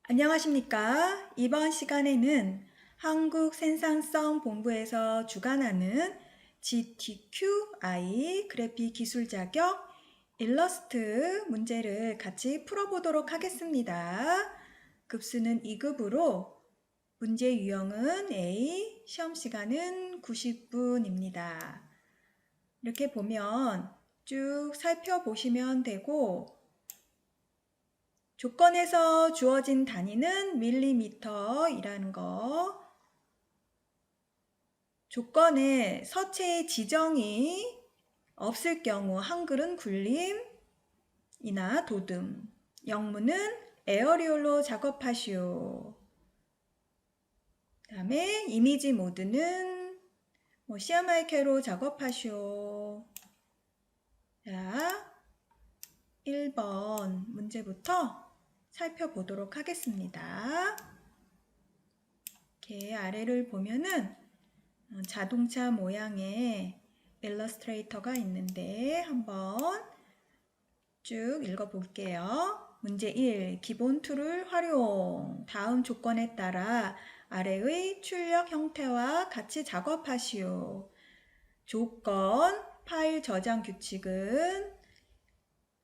안녕하십니까? 이번 시간에는 한국생산성본부에서 주관하는 GTQI 그래픽 기술 자격 일러스트 문제를 같이 풀어보도록 하겠습니다. 급수는 2급으로 문제 유형은 A, 시험 시간은 90분입니다. 이렇게 보면 쭉 살펴보시면 되고 조건에서 주어진 단위는 밀리미터이라는 거, 조건에 서체의 지정이 없을 경우 한글은 굴림이나 도듬, 영문은 에어리올로 작업하시오. 그 다음에 이미지 모드는 CMYK로 작업하시오. 자, 1번 문제부터 살펴보도록 하겠습니다. 이렇게 아래를 보면은 자동차 모양의 일러스트레이터가 있는데 한번 쭉 읽어볼게요. 문제 1. 기본 툴을 활용. 다음 조건에 따라 아래의 출력 형태와 같이 작업하시오. 조건, 파일 저장 규칙은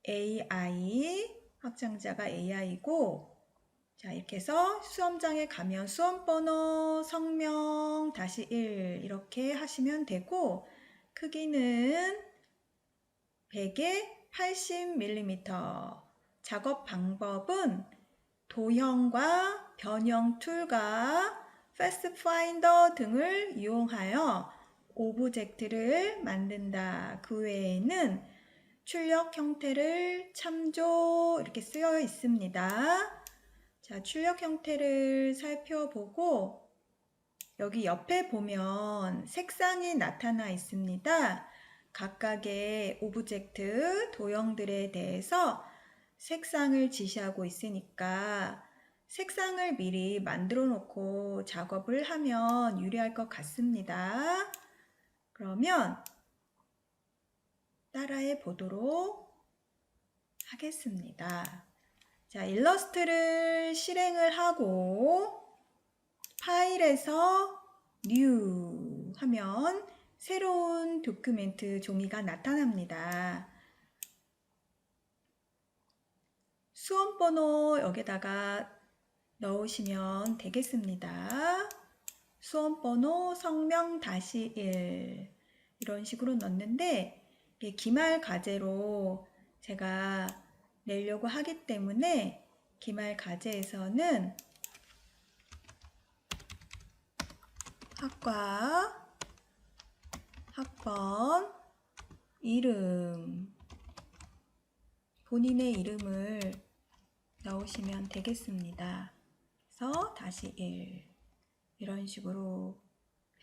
AI, 확장자가 AI고, 자, 이렇게 해서 수험장에 가면 수험번호, 성명, -1 이렇게 하시면 되고, 크기는 100에 80mm. 작업 방법은 도형과 변형 툴과 패스트 파인더 등을 이용하여 오브젝트를 만든다. 그 외에는 출력 형태를 참조 이렇게 쓰여 있습니다. 자, 출력 형태를 살펴보고 여기 옆에 보면 색상이 나타나 있습니다. 각각의 오브젝트, 도형들에 대해서 색상을 지시하고 있으니까 색상을 미리 만들어 놓고 작업을 하면 유리할 것 같습니다. 그러면 따라해 보도록 하겠습니다. 자, 일러스트를 실행을 하고 파일에서 New 하면 새로운 도큐멘트 종이가 나타납니다. 수험번호 여기다가 넣으시면 되겠습니다. 수험번호 성명 -1 이런 식으로 넣는데 기말 과제로 제가 내려고 하기 때문에 기말 과제에서는 학과, 학번, 이름, 본인의 이름을 넣으시면 되겠습니다. 그래서 -1 이런 식으로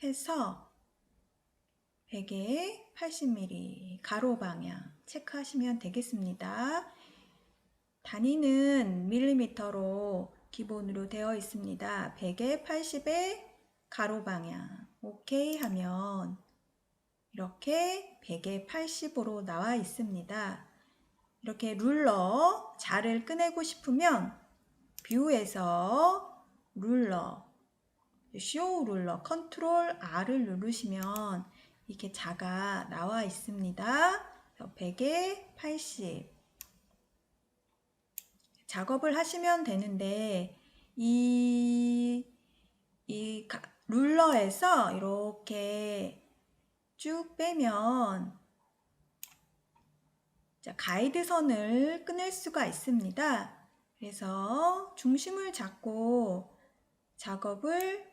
해서 100에 80mm 가로 방향 체크하시면 되겠습니다. 단위는 밀리미터로 기본으로 되어 있습니다. 100에 80에 가로 방향 오케이 하면 이렇게 100에 80으로 나와 있습니다. 이렇게 룰러 자를 꺼내고 싶으면 뷰에서 룰러 쇼 룰러 컨트롤 R을 누르시면 이렇게 자가 나와 있습니다. 100에 80 작업을 하시면 되는데 이 룰러에서 이렇게 쭉 빼면 가이드선을 끊을 수가 있습니다. 그래서 중심을 잡고 작업을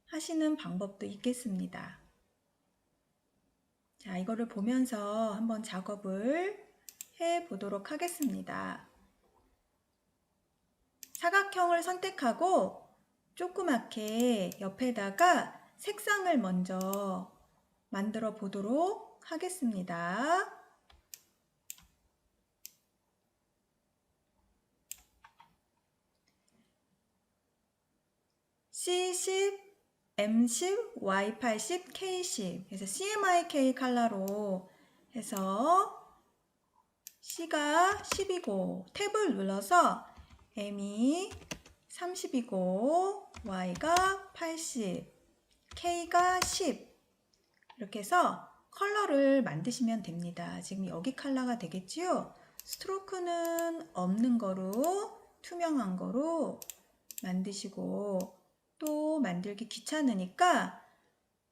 하시는 방법도 있겠습니다. 자, 이거를 보면서 한번 작업을 해 보도록 하겠습니다. 사각형을 선택하고 조그맣게 옆에다가 색상을 먼저 만들어 보도록 하겠습니다. C10, M10, Y80, K10 그래서 CMYK 컬러로 해서 C가 10이고 탭을 눌러서 M이 30이고 Y가 80, K가 10 이렇게 해서 컬러를 만드시면 됩니다. 지금 여기 컬러가 되겠지요? 스트로크는 없는 거로 투명한 거로 만드시고 또 만들기 귀찮으니까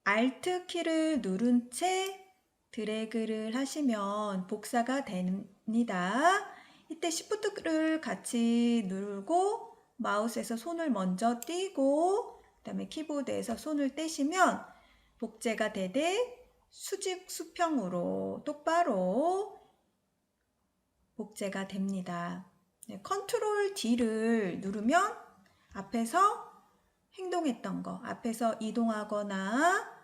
Alt 키를 누른 채 드래그를 하시면 복사가 됩니다. 이때 Shift를 같이 누르고 마우스에서 손을 먼저 띄고 그다음에 키보드에서 손을 떼시면 복제가 되되 수직 수평으로 똑바로 복제가 됩니다. 네, 컨트롤 D를 누르면 앞에서 행동했던 거, 앞에서 이동하거나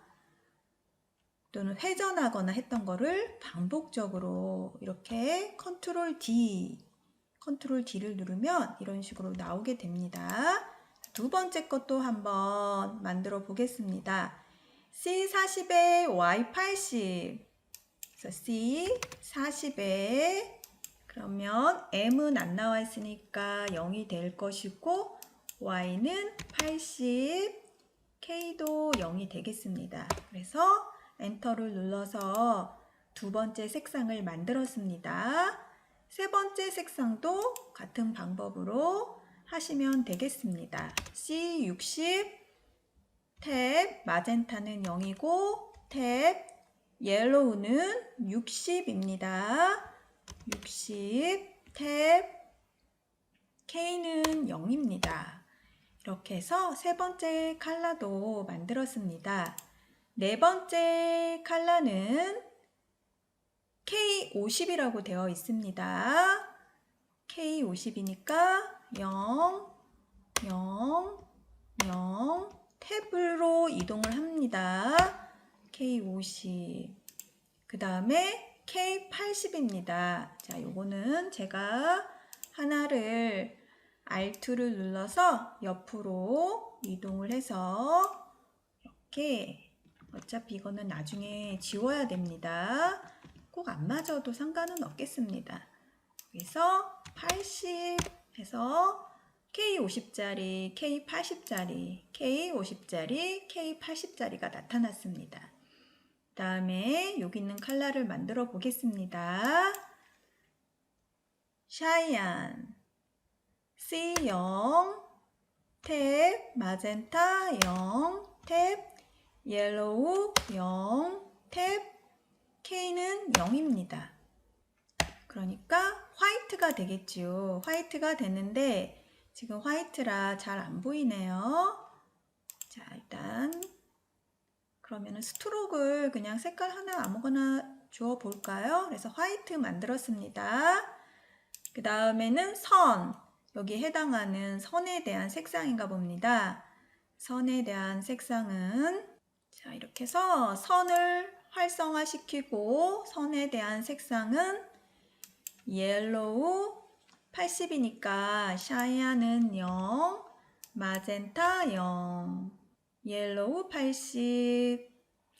또는 회전하거나 했던 거를 반복적으로 이렇게 컨트롤 D를 누르면 이런 식으로 나오게 됩니다. 두 번째 것도 한번 만들어 보겠습니다. C40에 Y80. 그래서 C40에 그러면 M은 안 나와 있으니까 0이 될 것이고 Y는 80, K도 0이 되겠습니다. 그래서 엔터를 눌러서 두 번째 색상을 만들었습니다. 세 번째 색상도 같은 방법으로 하시면 되겠습니다. C60 탭 마젠타는 0이고 탭 옐로우는 60입니다. 60 탭 K는 0입니다. 이렇게 해서 세 번째 컬러도 만들었습니다. 네 번째 컬러는 K50이라고 되어 있습니다. K50이니까 0, 0, 0 탭으로 이동을 합니다. K50. 그 다음에 K80입니다. 자, 요거는 제가 하나를 Alt를 눌러서 옆으로 이동을 해서 이렇게 어차피 이거는 나중에 지워야 됩니다. 꼭 안 맞아도 상관은 없겠습니다. 그래서 80 해서 K50짜리, K80짜리, K50짜리, K80짜리가 나타났습니다. 그 다음에 여기 있는 컬러를 만들어 보겠습니다. 샤이안 C0 탭 마젠타 0 탭 옐로우 0 탭 K는 0입니다. 그러니까 화이트가 되겠죠. 화이트가 되는데 지금 화이트라 잘 안 보이네요. 자, 일단 그러면은 스트로크를 그냥 색깔 하나 아무거나 주어 볼까요? 그래서 화이트 만들었습니다. 그 다음에는 선, 여기에 해당하는 선에 대한 색상인가 봅니다. 선에 대한 색상은 자, 이렇게 해서 선을 활성화시키고 선에 대한 색상은 옐로우 80이니까 샤이아는 0, 마젠타 0, 옐로우 80,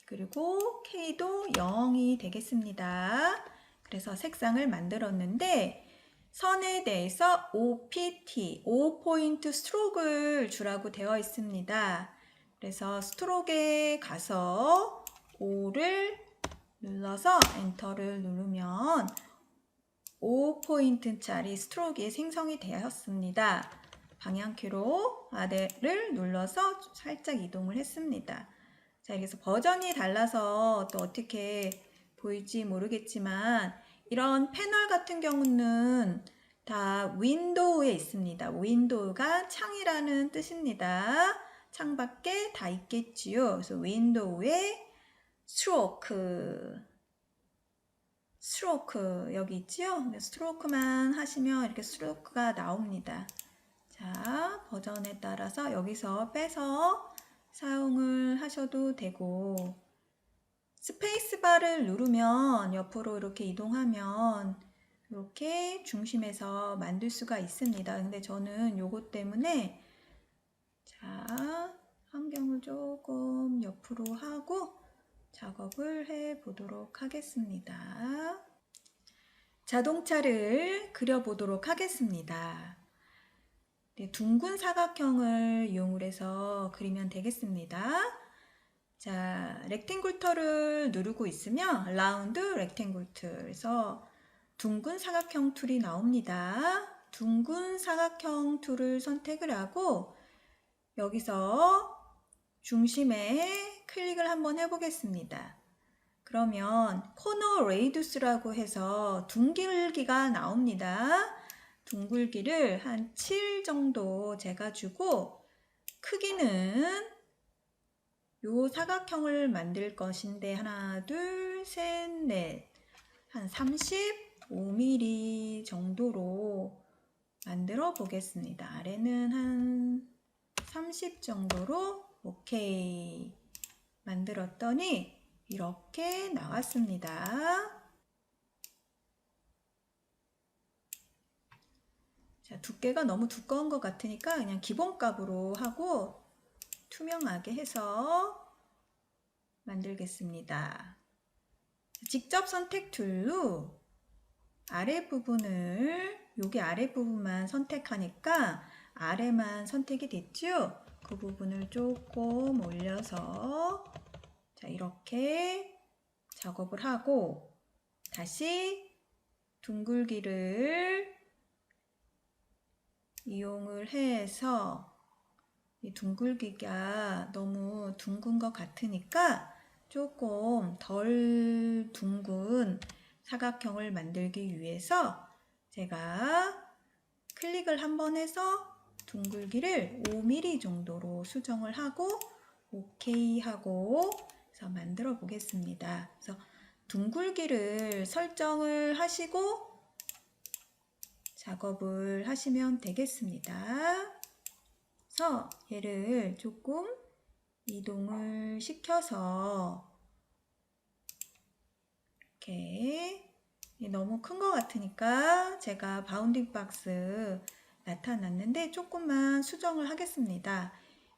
그리고 K도 0이 되겠습니다. 그래서 색상을 만들었는데 선에 대해서 OPT, 5포인트 스트로크를 주라고 되어 있습니다. 그래서 스트로크에 가서 5를 눌러서 엔터를 누르면 5포인트짜리 스트로크가 생성이 되었습니다. 방향키로 아래를 눌러서 살짝 이동을 했습니다. 자, 여기서 버전이 달라서 또 어떻게 보일지 모르겠지만 이런 패널 같은 경우는 다 윈도우에 있습니다. 윈도우가 창이라는 뜻입니다. 창밖에 다 있겠지요. 그래서 윈도우에 스트로크 여기 있지요? 스트로크만 하시면 이렇게 스트로크가 나옵니다. 자, 버전에 따라서 여기서 빼서 사용을 하셔도 되고 스페이스바를 누르면 옆으로 이렇게 이동하면 이렇게 중심에서 만들 수가 있습니다. 근데 저는 요거 때문에 자, 환경을 조금 옆으로 하고 작업을 해 보도록 하겠습니다. 자동차를 그려 보도록 하겠습니다. 네, 둥근 사각형을 이용을 해서 그리면 되겠습니다. 자, 렉탱글 툴을 누르고 있으면 라운드 렉탱글 툴에서 둥근 사각형 툴이 나옵니다. 둥근 사각형 툴을 선택을 하고 여기서 중심에 클릭을 한번 해보겠습니다. 그러면 코너 레이디우스라고 해서 둥글기가 나옵니다. 둥글기를 한 7 정도 재가지고 크기는 요 사각형을 만들 것인데 하나, 둘, 셋, 넷 한 35mm 정도로 만들어 보겠습니다. 아래는 한 30 정도로 오케이 만들었더니 이렇게 나왔습니다. 자, 두께가 너무 두꺼운 것 같으니까 그냥 기본값으로 하고 투명하게 해서 만들겠습니다. 직접 선택 툴로 아래 부분을 여기 아래 부분만 선택하니까 아래만 선택이 됐죠? 그 부분을 조금 올려서 자, 이렇게 작업을 하고 다시 둥글기를 이용을 해서 이 둥글기가 너무 둥근 것 같으니까 조금 덜 둥근 사각형을 만들기 위해서 제가 클릭을 한번 해서 둥글기를 5mm 정도로 수정을 하고 오케이 하고 그래서 만들어 보겠습니다. 그래서 둥글기를 설정을 하시고 작업을 하시면 되겠습니다. 그래서 얘를 조금 이동을 시켜서 이렇게 너무 큰 것 같으니까 제가 바운딩 박스 나타났는데 조금만 수정을 하겠습니다.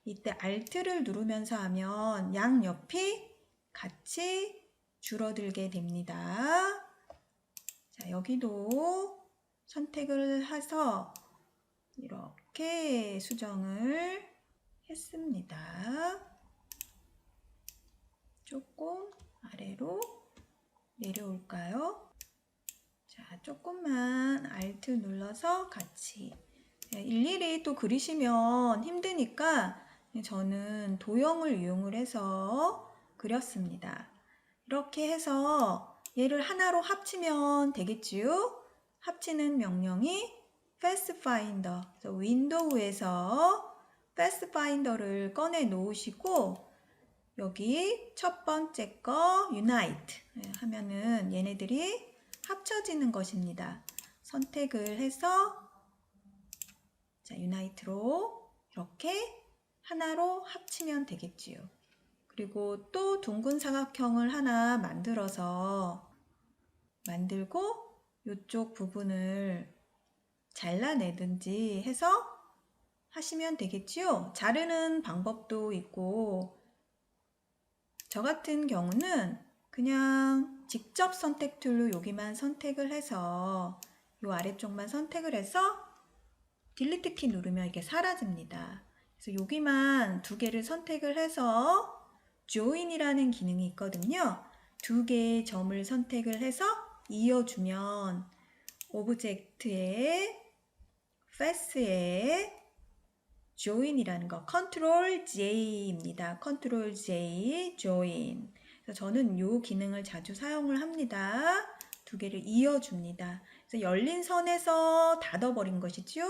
이때 Alt를 누르면서 하면 양옆이 같이 줄어들게 됩니다. 자, 여기도 선택을 해서 이렇게 수정을 했습니다. 조금 아래로 내려올까요? 자, 조금만 Alt 눌러서 같이 일일이 또 그리시면 힘드니까 저는 도형을 이용을 해서 그렸습니다. 이렇게 해서 얘를 하나로 합치면 되겠지요? 합치는 명령이 패스파인더, 윈도우에서 패스파인더를 꺼내 놓으시고 여기 첫 번째 거 Unite 하면은 얘네들이 합쳐지는 것입니다. 선택을 해서 자, Unite로 이렇게 하나로 합치면 되겠지요. 그리고 또 둥근 사각형을 하나 만들고 이쪽 부분을 잘라내든지 해서 하시면 되겠지요. 자르는 방법도 있고 저 같은 경우는 그냥 직접 선택 툴로 여기만 선택을 해서 이 아래쪽만 선택을 해서 딜리트 키 누르면 이게 사라집니다. 그래서 여기만 두 개를 선택을 해서 join이라는 기능이 있거든요. 두 개의 점을 선택을 해서 이어주면 오브젝트의 face에 join이라는 거 컨트롤 J입니다. 컨트롤 J, join. 그래서 저는 이 기능을 자주 사용을 합니다. 두 개를 이어줍니다. 그래서 열린 선에서 닫아버린 것이죠.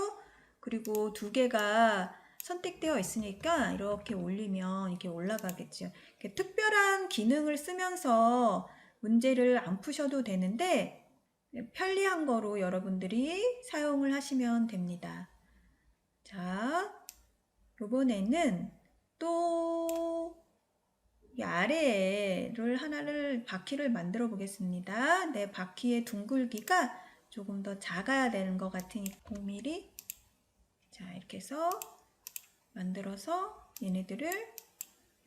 그리고 두 개가 선택되어 있으니까 이렇게 올리면 이렇게 올라가겠죠. 이렇게 특별한 기능을 쓰면서 문제를 안 푸셔도 되는데 편리한 거로 여러분들이 사용을 하시면 됩니다. 자, 이번에는 또 이 아래를 하나를 바퀴를 만들어 보겠습니다. 내 바퀴의 둥글기가 조금 더 작아야 되는 것 같으니 5mm 자, 이렇게 해서 만들어서 얘네들을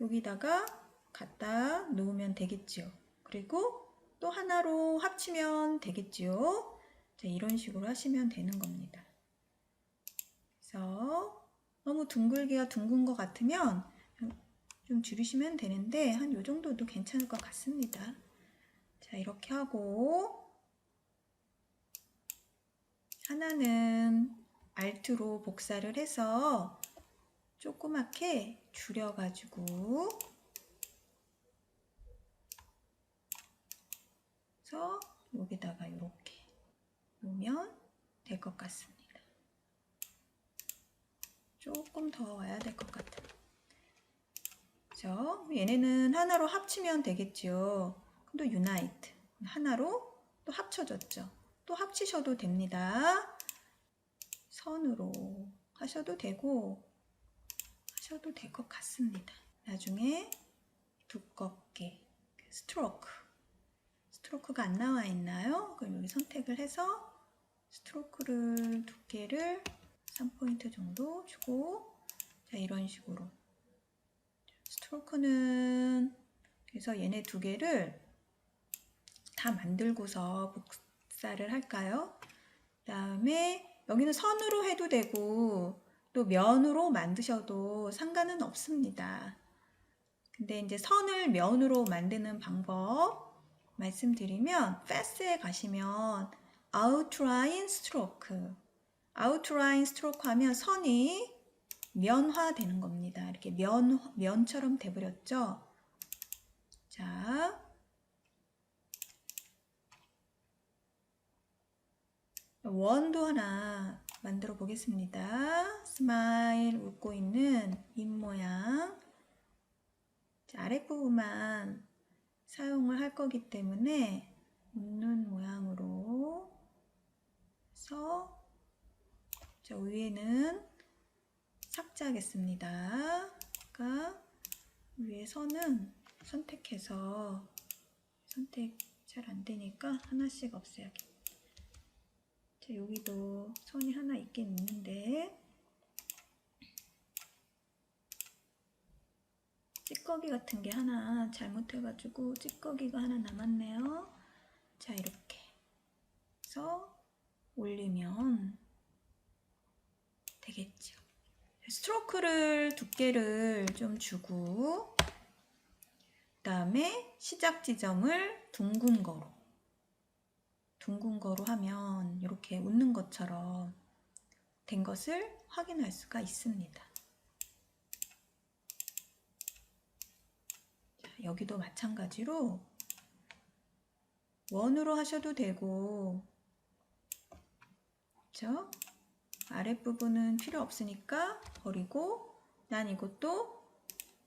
여기다가 갖다 놓으면 되겠죠. 그리고 또 하나로 합치면 되겠죠. 자, 이런 식으로 하시면 되는 겁니다. 그래서 너무 둥글기가 둥근 것 같으면 좀 줄이시면 되는데 한 요 정도도 괜찮을 것 같습니다. 자, 이렇게 하고 하나는 알트로 복사를 해서 조그맣게 줄여가지고 그래서 여기다가 이렇게 놓으면 될 것 같습니다. 조금 더 와야 될 것 같아요. 그죠? 얘네는 하나로 합치면 되겠죠. 또 유나이트 하나로 또 합쳐졌죠. 또 합치셔도 됩니다. 선으로 하셔도 되고 하셔도 될 것 같습니다. 나중에 두껍게 스트로크가 안 나와 있나요? 그럼 여기 선택을 해서 스트로크를 두께를 3포인트 정도 주고, 자, 이런 식으로 스트로크는 그래서 얘네 두 개를 다 만들고서 복사를 할까요? 그 다음에 여기는 선으로 해도 되고 또 면으로 만드셔도 상관은 없습니다. 근데 이제 선을 면으로 만드는 방법 말씀드리면 패스에 가시면 아웃라인 스트로크 하면 선이 면화되는 겁니다. 이렇게 면처럼 돼버렸죠. 자, 원도 하나 만들어 보겠습니다. 스마일 웃고 있는 입모양. 아랫부분만 사용을 할 거기 때문에 웃는 모양으로 해서 저 위에는 삭제하겠습니다. 그러니까 위에 선은 선택해서 선택 잘 안 되니까 하나씩 없애야겠다. 자, 여기도 선이 하나 있긴 있는데 찌꺼기 같은 게 하나 잘못해가지고 찌꺼기가 하나 남았네요. 자, 이렇게 해서 올리면 되겠죠. 스트로크를 두께를 좀 주고 그 다음에 시작 지점을 둥근 거로 하면 이렇게 웃는 것처럼 된 것을 확인할 수가 있습니다. 자, 여기도 마찬가지로 원으로 하셔도 되고, 그렇죠? 아랫부분은 필요 없으니까 버리고, 난 이것도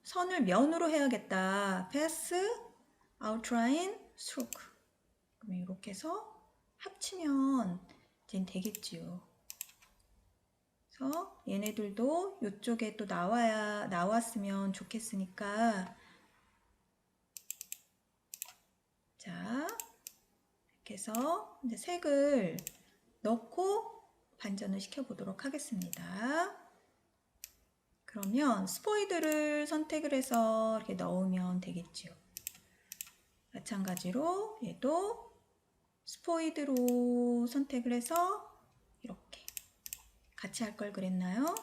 선을 면으로 해야겠다. 패스, 아웃라인, 스트로크. 그러면 이렇게 해서 합치면 이제 되겠지요. 그래서 얘네들도 이쪽에 또 나왔으면 좋겠으니까, 자, 이렇게 해서 이제 색을 넣고 반전을 시켜보도록 하겠습니다. 그러면 스포이드를 선택을 해서 이렇게 넣으면 되겠죠. 마찬가지로 얘도 스포이드로 선택을 해서 이렇게 같이 할 걸 그랬나요?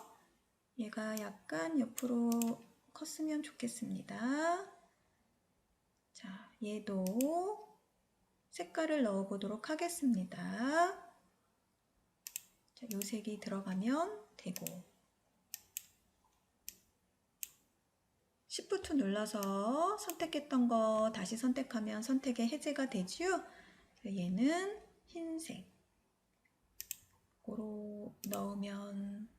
얘가 약간 옆으로 컸으면 좋겠습니다. 자, 얘도 색깔을 넣어 보도록 하겠습니다. 자, 요 색이 들어가면 되고 Shift 눌러서 선택했던 거 다시 선택하면 선택의 해제가 되죠. 얘는 흰색 고로 넣으면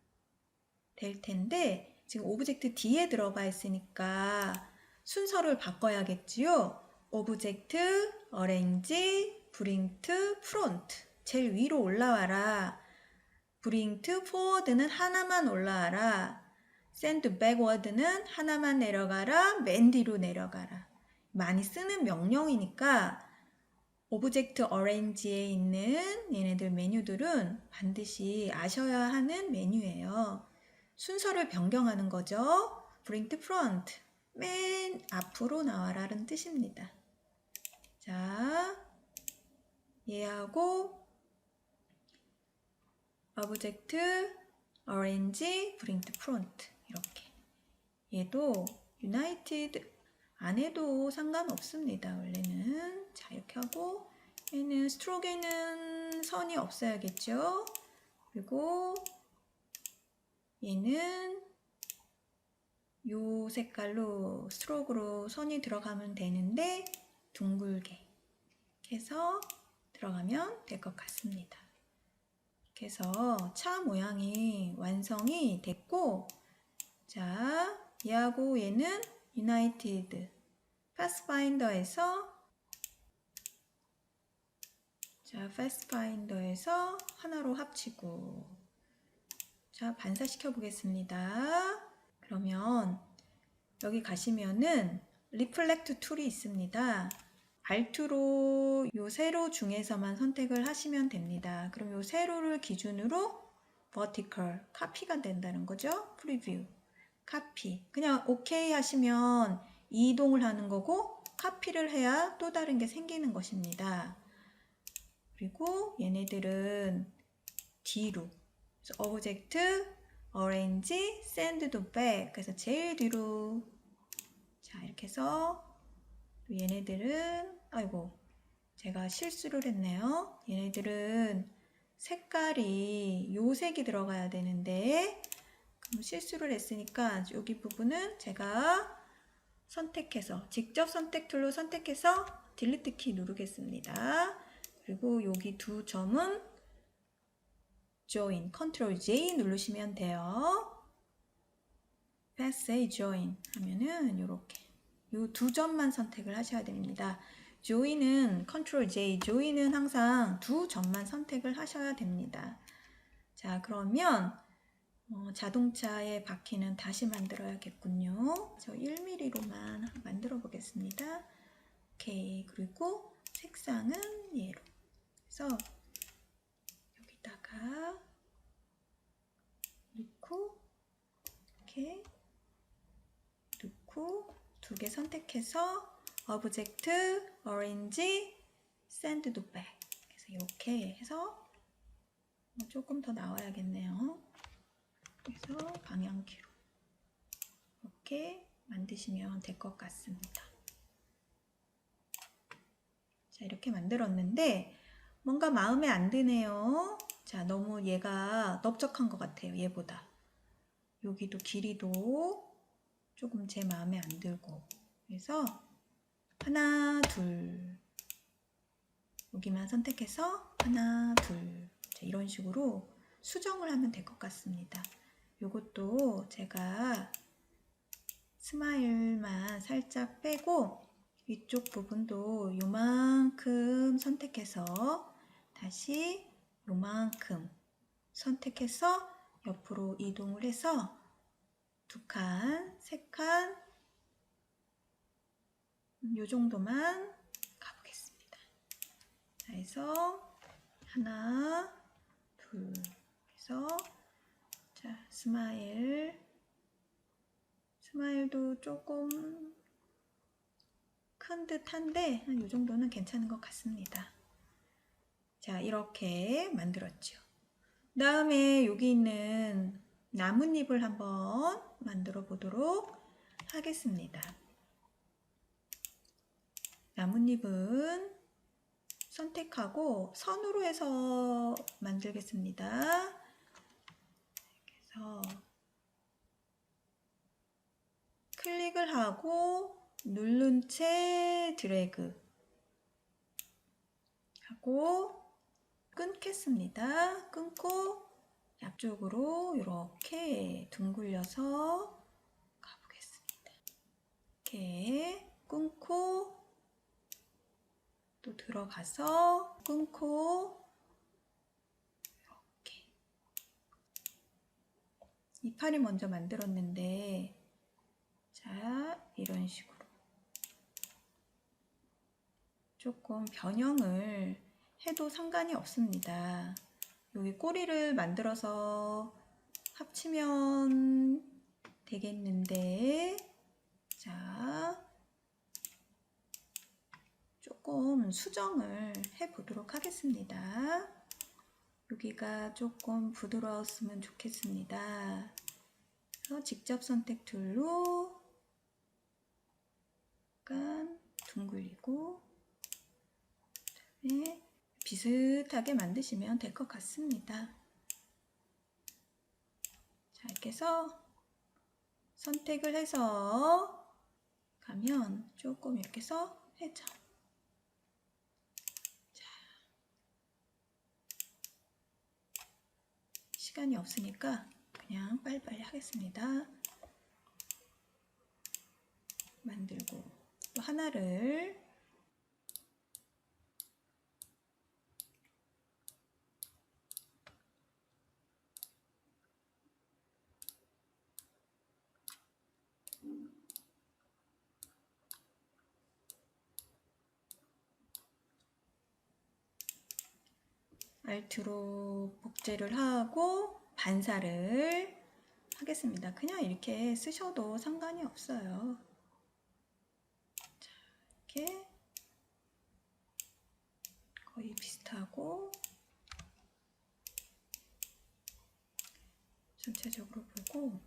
될 텐데 지금 오브젝트 D에 들어가 있으니까 순서를 바꿔야겠지요. 오브젝트, 어레인지, 브링트, 프론트. 제일 위로 올라와라. 브링트 포워드는 하나만 올라와라. 샌드 백워드는 하나만 내려가라. 맨 뒤로 내려가라. 많이 쓰는 명령이니까 오브젝트 어레인지에 있는 얘네들 메뉴들은 반드시 아셔야 하는 메뉴예요. 순서를 변경하는 거죠. Bring to front. 맨 앞으로 나와라는 뜻입니다. 자, 얘하고 오브젝트 orange, bring to front. 이렇게. 얘도 united 안 해도 상관없습니다. 원래는. 자, 이렇게 하고 얘는 스트로크에는 선이 없어야겠죠. 그리고 얘는 요 색깔로 스트로크로 선이 들어가면 되는데 둥글게 해서 들어가면 될 것 같습니다. 이렇게 해서 차 모양이 완성이 됐고, 자, 얘하고 얘는 유나이티드 파스파인더에서 하나로 합치고, 자, 반사시켜 보겠습니다. 그러면 여기 가시면은 리플렉트 툴이 있습니다. 알트로 요 세로 중에서만 선택을 하시면 됩니다. 그럼 요 세로를 기준으로 vertical, 카피가 된다는 거죠. 프리뷰, 카피. 그냥 OK 하시면 이동을 하는 거고, 카피를 해야 또 다른 게 생기는 것입니다. 그리고 얘네들은 뒤로, 그래서 오브젝트, orange, send to back. 그래서 제일 뒤로. 자, 이렇게 해서 얘네들은, 아이고, 제가 실수를 했네요. 얘네들은 색깔이 요 색이 들어가야 되는데, 그럼 실수를 했으니까 여기 부분은 제가 선택해서, 직접 선택 툴로 선택해서 딜리트 키 누르겠습니다. 그리고 여기 두 점은 join, 컨트롤 J 누르시면 돼요. Pathway join 하면은 요렇게 요 두 점만 선택을 하셔야 됩니다. join은 컨트롤 J, join은 항상 두 점만 선택을 하셔야 됩니다. 자, 그러면 자동차의 바퀴는 다시 만들어야겠군요. 저 1mm로만 만들어 보겠습니다. 오케이. 그리고 색상은 얘로. 그래서 여기다가 넣고 이렇게 넣고 두 개 선택해서 오브젝트, orange, send to back. 그래서 이렇게 해서 조금 더 나와야겠네요. 그래서 방향키로 이렇게 만드시면 될 것 같습니다. 자, 이렇게 만들었는데 뭔가 마음에 안 드네요. 자, 너무 얘가 넓적한 것 같아요. 얘보다. 여기도 길이도 조금 제 마음에 안 들고. 그래서 하나, 둘. 여기만 선택해서 하나, 둘. 자, 이런 식으로 수정을 하면 될 것 같습니다. 요것도 제가 스마일만 살짝 빼고 위쪽 부분도 요만큼 선택해서 다시 요만큼 선택해서 옆으로 이동을 해서 두 칸, 세 칸, 요 정도만 가보겠습니다. 자, 해서 하나, 둘 해서 자, 스마일도 조금 큰 듯한데 이 정도는 괜찮은 것 같습니다. 자, 이렇게 만들었죠. 다음에 여기 있는 나뭇잎을 한번 만들어 보도록 하겠습니다. 나뭇잎은 선택하고 선으로 해서 만들겠습니다. 그래서 클릭을 하고 누른 채 드래그 하고 끊겠습니다. 끊고 앞쪽으로 이렇게 둥글려서 가보겠습니다. 이렇게 끊고 또 들어가서 끊고 이렇게 이파리 먼저 만들었는데 자, 이런 식으로 조금 변형을 해도 상관이 없습니다. 여기 꼬리를 만들어서 합치면 되겠는데 자, 조금 수정을 해 보도록 하겠습니다. 여기가 조금 부드러웠으면 좋겠습니다. 그래서 직접 선택 툴로 약간 둥글리고 그다음에 비슷하게 만드시면 될 것 같습니다. 자, 이렇게 해서 선택을 해서 가면 조금 이렇게 해서 회전. 자, 시간이 없으니까 그냥 빨리빨리 하겠습니다. 만들고 또 하나를 알트로 복제를 하고 반사를 하겠습니다. 그냥 이렇게 쓰셔도 상관이 없어요. 자, 이렇게 거의 비슷하고 전체적으로 보고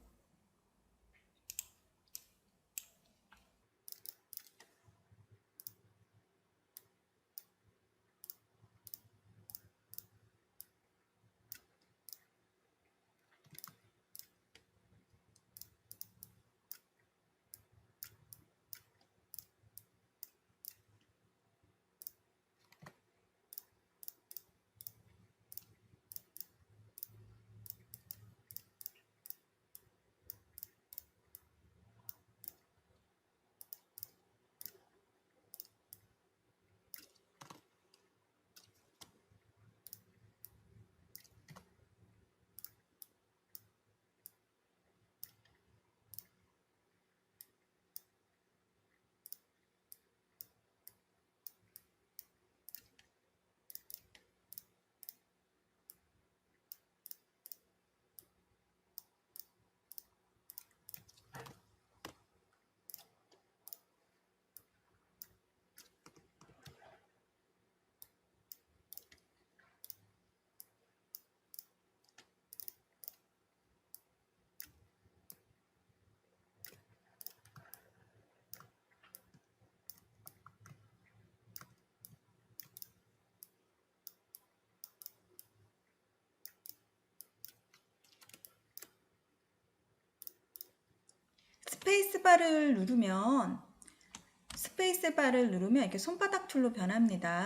스페이스바를 누르면 이렇게 손바닥 툴로 변합니다.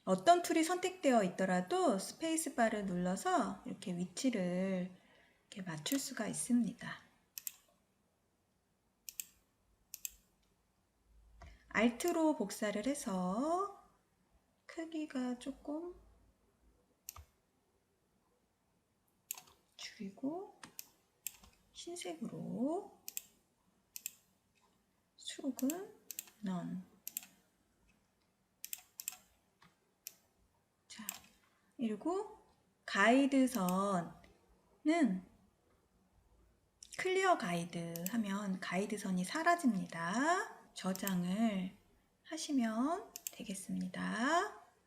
어떤 툴이 선택되어 있더라도 스페이스바를 눌러서 이렇게 위치를 이렇게 맞출 수가 있습니다. 알트로 복사를 해서 크기가 조금 줄이고 흰색으로 수록은 넌. 자, 그리고 가이드선은 클리어 가이드 하면 가이드선이 사라집니다. 저장을 하시면 되겠습니다.